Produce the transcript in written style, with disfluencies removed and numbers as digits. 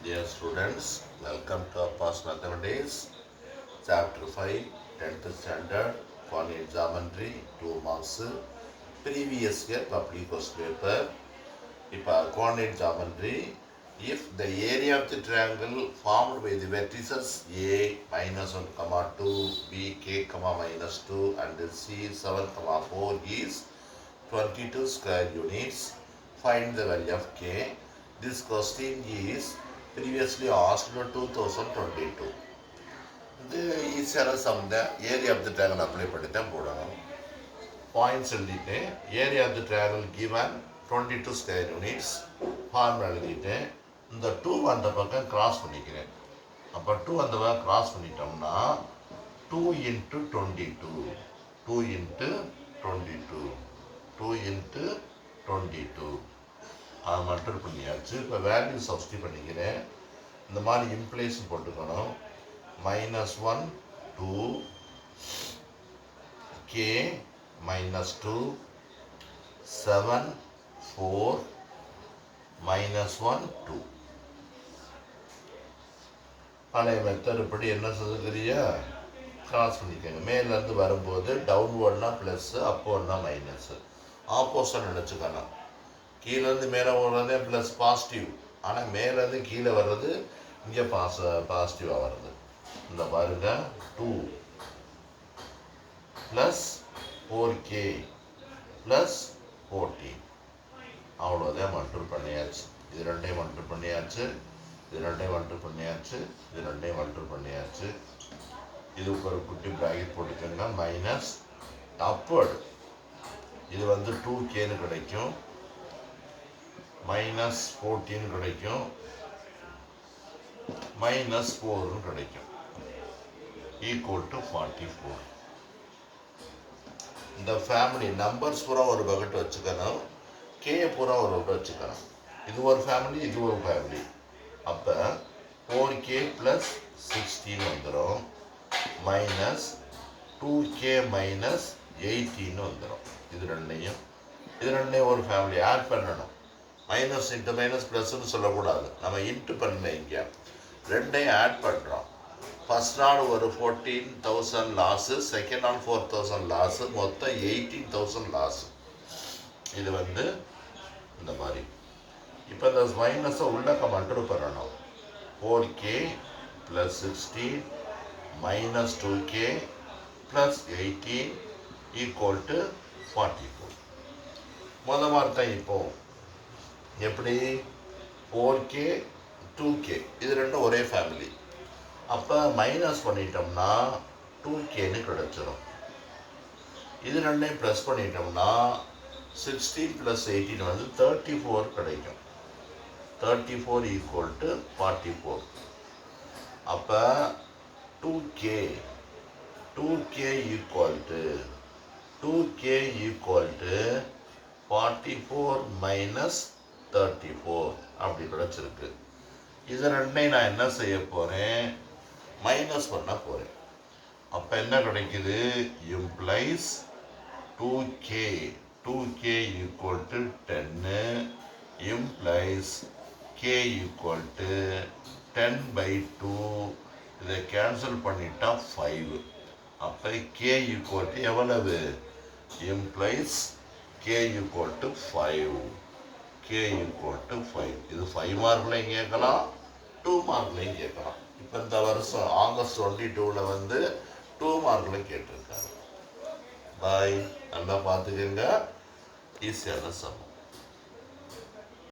Dear students, welcome to Appa's Mathematics, Chapter 5, 10th Standard, Coordinate Geometry, 2 marks, previous year public question paper. இப்போ coordinate geometry, if the area of the triangle formed by the vertices A minus 1, 2, B, K, minus 2 and C 7, 4 is 22 square units, find the value of K. This question is previously asked in 2022. இது ஈஸியான sum தான். Area of the triangle apply பண்ணி தான் போடணும். Points எழுதிட்டேன். Area of the triangle given 22 square units. Formula எழுதிட்டேன். இந்த 2 அந்த பக்கம் கிராஸ் பண்ணிக்கிறேன். அப்போ 2 அந்த பக்கம் கிராஸ் பண்ணிட்டோம்னா 2 இன்ட்டு 22 2 இன்ட்டு 22 2 இன்ட்டு 22 அதை மட்டும் பண்ணியாச்சு. இப்போ வேல்யூ சப்ஸ்டியூட் பண்ணிக்கிறேன். இந்த மாதிரி இம்ப்ளேஷன் போட்டுக்கணும். -1 2 K -2 7 4 -1 2. பழைய மெத்தட் இப்படி என்ன சொல்லுறியா கிராஸ் பண்ணிக்கோங்க. மேலேருந்து வரும்போது டவுன்வோர்ட்னா ப்ளஸ்ஸு, அப்போர்ட்னா மைனஸு. ஆப்போசிட் நினச்சிக்கணும். கீழேருந்து மேலே வர்றதே ப்ளஸ் பாசிட்டிவ், ஆனால் மேலேருந்து கீழே வர்றது இங்கே பாசிட்டிவாக வருது. இந்த பாருங்க 2 ப்ளஸ் 4K ப்ளஸ் 14. அவ்வளோதான் மல்டிபிள் பண்ணியாச்சு. இது ரெண்டையும் மல்டிபிள் பண்ணியாச்சு, இது ரெண்டையும் மல்டிபிள் பண்ணியாச்சு, இது ரெண்டையும் மல்டிபிள் பண்ணியாச்சு. இதுக்கு ஒரு குட்டி ப்ராக்கெட் போட்டுக்கோங்க. மைனஸ் அப்வர்டு இது வந்து 2Kன்னு கிடைக்கும், -14 கிடைக்கும், -4 கிடைக்கும், ஈக்குவல் டு 44. இந்த ஃபேமிலி நம்பர்ஸ் பூரா ஒரு பக்கெட் வச்சுக்கணும், கே பூரா ஒரு பக்கெட் வச்சுக்கணும். இது ஒரு ஃபேமிலி, இது ஒரு ஃபேமிலி. அப்போ 4K + 16 வந்துடும், மைனஸ் 2K - 18 வந்துடும். இது ரெண்டையும் ஒரு ஃபேமிலி ஆட் பண்ணணும். மைனஸ் இன்ட்டு மைனஸ் ப்ளஸ்ன்னு சொல்லக்கூடாது. நம்ம இன்ட்டு பண்ணல, இங்கே ரெண்டையும் ஆட் பண்ணுறோம். ஃபஸ்ட் நாள் ஒரு 14,000 லாஸு, செகண்ட் நாள் 4,000 லாஸு, மொத்தம் 18,000 லாஸு. இது வந்து இந்த மாதிரி. இப்போ இந்த மைனஸை உள்ளக்க மல்டிபிள் பண்ணணும். 4K + 16 -2K + 18 equal to 44. முதல் மாதிரி தான். இப்போ எப்படி 4K 2K இது ரெண்டும் ஒரே ஃபேமிலி. அப்போ மைனஸ் பண்ணிட்டோம்னா 2Kன்னு கிடச்சிடும். இது ரெண்டையும் ப்ளஸ் பண்ணிட்டோம்னா 16 + 18 வந்து 34 கிடைக்கும். 34 ஈக்குவல் டு 44. அப்போ 2K ஈக்குவல் டு 44 - 34 அப்படி கிடச்சிருக்கு. இது ரெண்டையும் நான் என்ன செய்ய போகிறேன், மைனஸ் பண்ண போகிறேன். அப்போ என்ன கிடைக்குது, implies 2K equal to 10, implies K equal to 10/2. இதை கேன்சல் பண்ணிட்டா 5. அப்போ K ஈக்குவல் டு எவ்வளவு, implies K equal to 5. K equal to 5. இது 5 மார்க்லையும் கேட்கலாம், 2 மார்க்லையும் கேட்கலாம். இப்போ இந்த வருஷம் ஆகஸ்ட் 22 வந்து 2 மார்க்லையும் கேட்டிருக்காங்க. பாய், நல்லா பார்த்துக்கங்க. ஈஸியான சமம்.